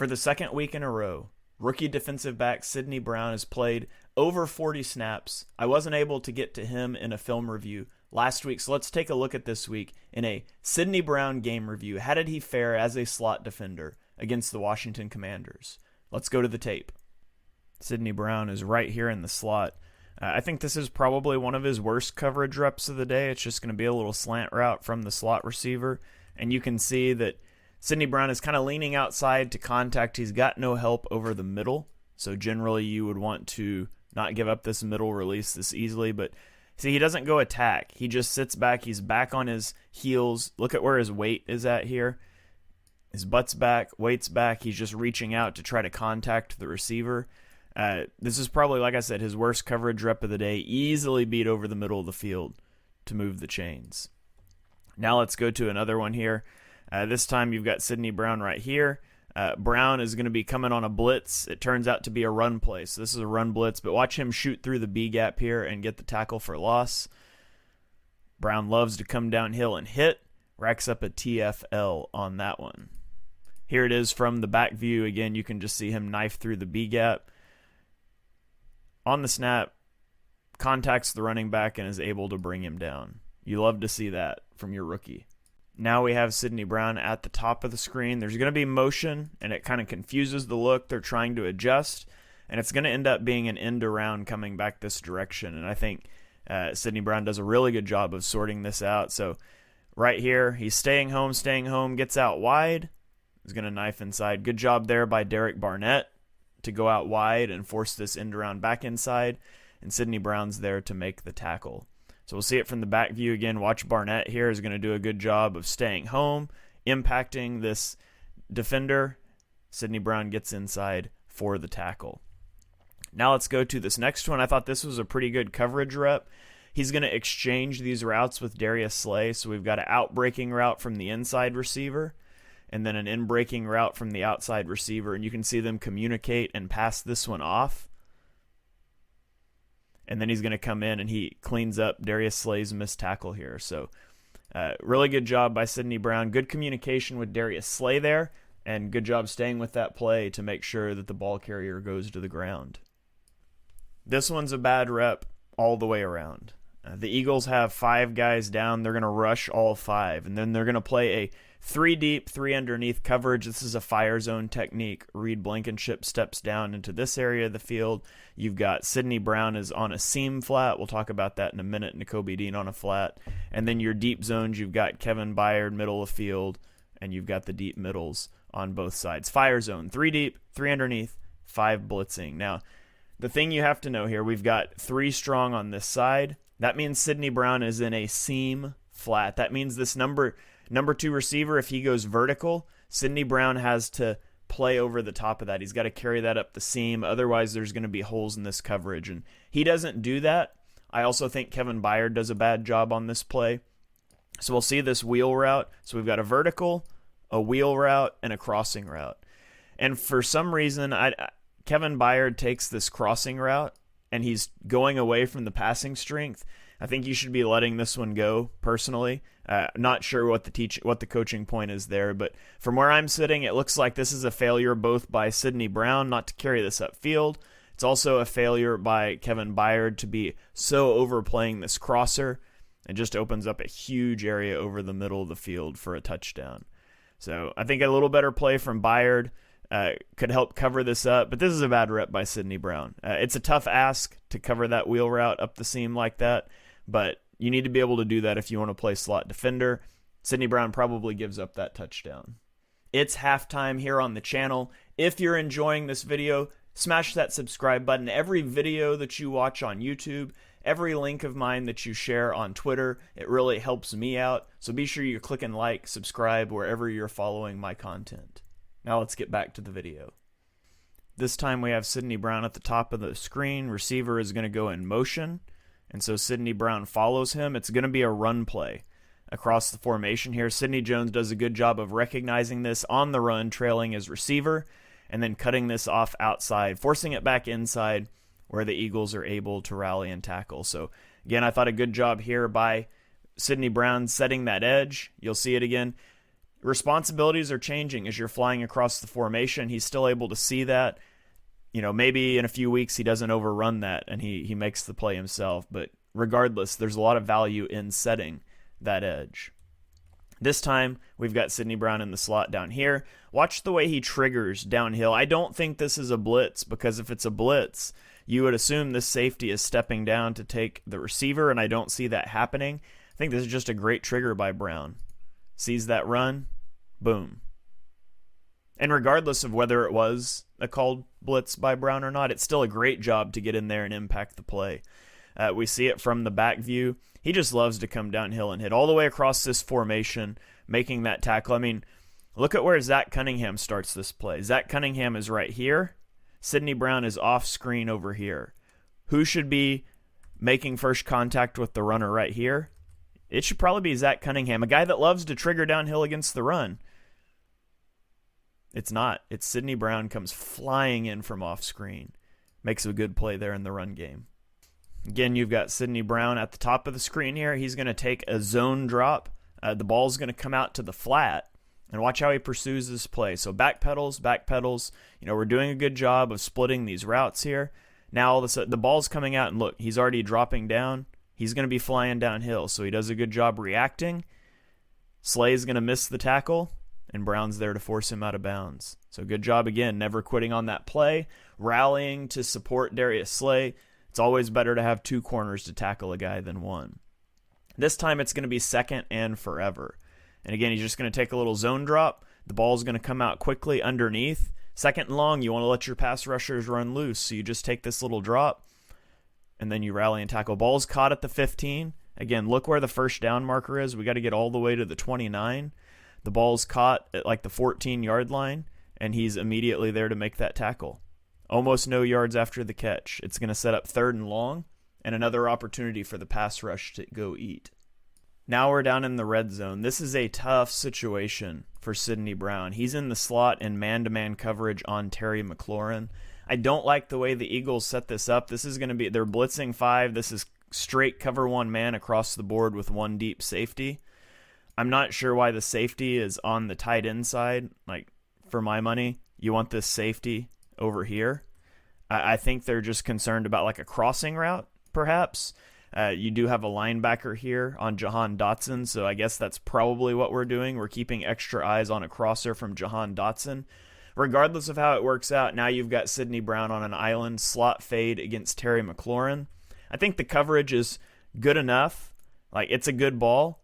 For the second week in a row, rookie defensive back Sidney Brown has played over 40 snaps. I wasn't able to get to him in a film review last week, so let's take a look at this week in a Sidney Brown game review. How did he fare as a slot defender against the Washington Commanders? Let's go to the tape. Sidney Brown is right here in the slot. I think this is probably one of his worst coverage reps of the day. It's just going to be a little slant route from the slot receiver, and you can see that Sidney Brown is kind of leaning outside to contact. He's got no help over the middle, so generally you would want to not give up this middle release this easily, but see, he doesn't go attack. He just sits back. He's back on his heels. Look at where his weight is at here. His butt's back, weight's back. He's just reaching out to try to contact the receiver. This is probably, like I said, his worst coverage rep of the day. Easily beat over the middle of the field to move the chains. Now let's go to another one here. This time you've got Sidney Brown right here. Brown is going to be coming on a blitz. It turns out to be a run play. So this is a run blitz, but watch him shoot through the B gap here and get the tackle for loss. Brown loves to come downhill and hit. Racks up a TFL on that one. Here it is from the back view. Again, you can just see him knife through the B gap. On the snap, contacts the running back and is able to bring him down. You love to see that from your rookie. Now we have Sidney Brown at the top of the screen. There's going to be motion, and it kind of confuses the look. They're trying to adjust, and it's going to end up being an end around coming back this direction. And I think Sidney Brown does a really good job of sorting this out. So right here, he's staying home, gets out wide. He's going to knife inside. Good job there by Derek Barnett to go out wide and force this end around back inside. And Sidney Brown's there to make the tackle. So we'll see it from the back view again. Watch Barnett here is going to do a good job of staying home, impacting this defender. Sidney Brown gets inside for the tackle. Now let's go to this next one. I thought this was a pretty good coverage rep. He's going to exchange these routes with Darius Slay. So we've got an out-breaking route from the inside receiver and then an in-breaking route from the outside receiver. And you can see them communicate and pass this one off. And then he's going to come in and he cleans up Darius Slay's missed tackle here. So really good job by Sidney Brown. Good communication with Darius Slay there. And good job staying with that play to make sure that the ball carrier goes to the ground. This one's a bad rep all the way around. The Eagles have 5 guys down. They're going to rush all 5. And then they're going to play a 3 deep, 3 underneath coverage. This is a fire zone technique. Reed Blankenship steps down into this area of the field. You've got Sidney Brown is on a seam flat. We'll talk about that in a minute. N'Kobe Dean on a flat. And then your deep zones, you've got Kevin Byard, middle of field, and you've got the deep middles on both sides. Fire zone, 3 deep, 3 underneath, 5 blitzing. Now, the thing you have to know here, we've got 3 strong on this side. That means Sidney Brown is in a seam flat. That means this number 2 receiver, if he goes vertical, Sidney Brown has to play over the top of that. He's got to carry that up the seam. Otherwise, there's going to be holes in this coverage. And he doesn't do that. I also think Kevin Byard does a bad job on this play. So we'll see this wheel route. So we've got a vertical, a wheel route, and a crossing route. And for some reason, Kevin Byard takes this crossing route, and he's going away from the passing strength. I think you should be letting this one go, personally. Not sure what the coaching point is there, but from where I'm sitting, it looks like this is a failure both by Sidney Brown not to carry this upfield. It's also a failure by Kevin Byard to be so overplaying this crosser. It just opens up a huge area over the middle of the field for a touchdown. So I think a little better play from Byard could help cover this up, but this is a bad rep by Sidney Brown. It's a tough ask to cover that wheel route up the seam like that, but you need to be able to do that if you want to play slot defender. Sidney Brown probably gives up that touchdown. It's halftime here on the channel. If you're enjoying this video, smash that subscribe button. Every video that you watch on YouTube, every link of mine that you share on Twitter, it really helps me out. So be sure you click and like, subscribe wherever you're following my content. Now let's get back to the video. This time we have Sidney Brown at the top of the screen. Receiver is going to go in motion. And so Sidney Brown follows him. It's going to be a run play across the formation here. Sidney Jones does a good job of recognizing this on the run, trailing his receiver, and then cutting this off outside, forcing it back inside where the Eagles are able to rally and tackle. So again, I thought a good job here by Sidney Brown setting that edge. You'll see it again. responsibilities are changing as you're flying across the formation. He's still able to see that. Maybe in a few weeks he doesn't overrun that and he makes the play himself. But regardless, there's a lot of value in setting that edge. This time, we've got Sidney Brown in the slot down here. Watch the way he triggers downhill. I don't think this is a blitz, because if it's a blitz, you would assume this safety is stepping down to take the receiver, and I don't see that happening. I think this is just a great trigger by Brown. Sees that run, boom. And regardless of whether it was a called blitz by Brown or not, it's still a great job to get in there and impact the play. We see it from the back view. He just loves to come downhill and hit all the way across this formation, making that tackle. I mean, look at where Zach Cunningham starts this play. Zach Cunningham is right here. Sidney Brown is off screen over here. Who should be making first contact with the runner right here? It should probably be Zach Cunningham, a guy that loves to trigger downhill against the run. It's not. It's Sidney Brown comes flying in from off screen. Makes a good play there in the run game. Again, you've got Sidney Brown at the top of the screen here. He's going to take a zone drop. The ball's going to come out to the flat. And watch how he pursues this play. So backpedals. We're doing a good job of splitting these routes here. Now all of a sudden, the ball's coming out, and look, he's already dropping down. He's going to be flying downhill, so he does a good job reacting. Slay's going to miss the tackle, and Brown's there to force him out of bounds. So good job again, never quitting on that play, rallying to support Darius Slay. It's always better to have two corners to tackle a guy than one. This time it's going to be second and forever. And again, he's just going to take a little zone drop. The ball's going to come out quickly underneath. Second and long, you want to let your pass rushers run loose. So you just take this little drop, and then you rally and tackle. Ball's caught at the 15. Again, look where the first down marker is. We got to get all the way to the 29. The ball's caught at like the 14-yard line, and he's immediately there to make that tackle. Almost no yards after the catch. It's going to set up third and long and another opportunity for the pass rush to go eat. Now we're down in the red zone. This is a tough situation for Sidney Brown. He's in the slot in man-to-man coverage on Terry McLaurin. I don't like the way the Eagles set this up. This is going to be, they're blitzing 5. This is straight cover 1 man across the board with one deep safety. I'm not sure why the safety is on the tight end side. Like, for my money, you want this safety over here. I think they're just concerned about like a crossing route, perhaps. You do have a linebacker here on Jahan Dotson, so I guess that's probably what we're doing. We're keeping extra eyes on a crosser from Jahan Dotson. Regardless of how it works out, now you've got Sidney Brown on an island, slot fade against Terry McLaurin. I think the coverage is good enough. Like, it's a good ball.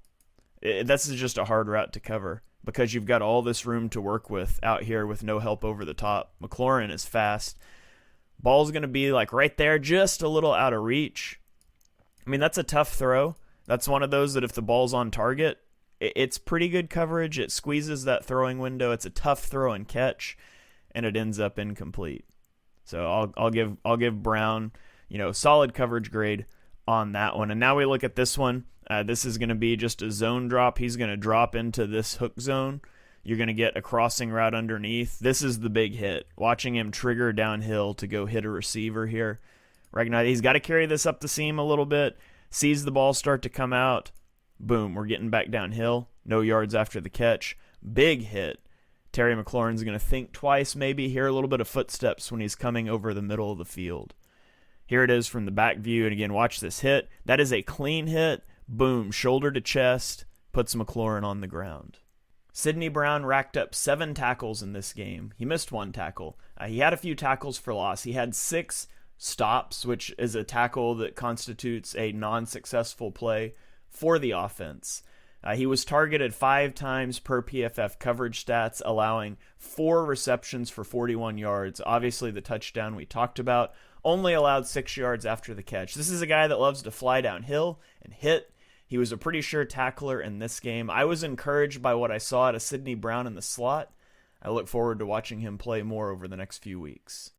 This is just a hard route to cover because you've got all this room to work with out here with no help over the top. McLaurin is fast. Ball's going to be like right there, just a little out of reach. I mean, that's a tough throw. That's one of those that if the ball's on target, it's pretty good coverage. It squeezes that throwing window. It's a tough throw and catch, and it ends up incomplete. So I'll give Brown, solid coverage grade on that one. And now we look at this one. This is going to be just a zone drop. He's going to drop into this hook zone. You're going to get a crossing route underneath. This is the big hit. Watching him trigger downhill to go hit a receiver here. Recognize he's got to carry this up the seam a little bit. Sees the ball start to come out. Boom, we're getting back downhill. No yards after the catch. Big hit. Terry McLaurin's going to think twice, maybe hear a little bit of footsteps when he's coming over the middle of the field. Here it is from the back view. And again, watch this hit. That is a clean hit. Boom, shoulder to chest. Puts McLaurin on the ground. Sidney Brown racked up 7 tackles in this game. He missed 1 tackle. He had a few tackles for loss. He had 6 stops, which is a tackle that constitutes a non-successful play for the offense. He was targeted 5 times per PFF coverage stats, allowing 4 receptions for 41 yards. Obviously, the touchdown we talked about only allowed 6 yards after the catch. This is a guy that loves to fly downhill and hit. He was a pretty sure tackler in this game. I was encouraged by what I saw out of Sidney Brown in the slot. I look forward to watching him play more over the next few weeks.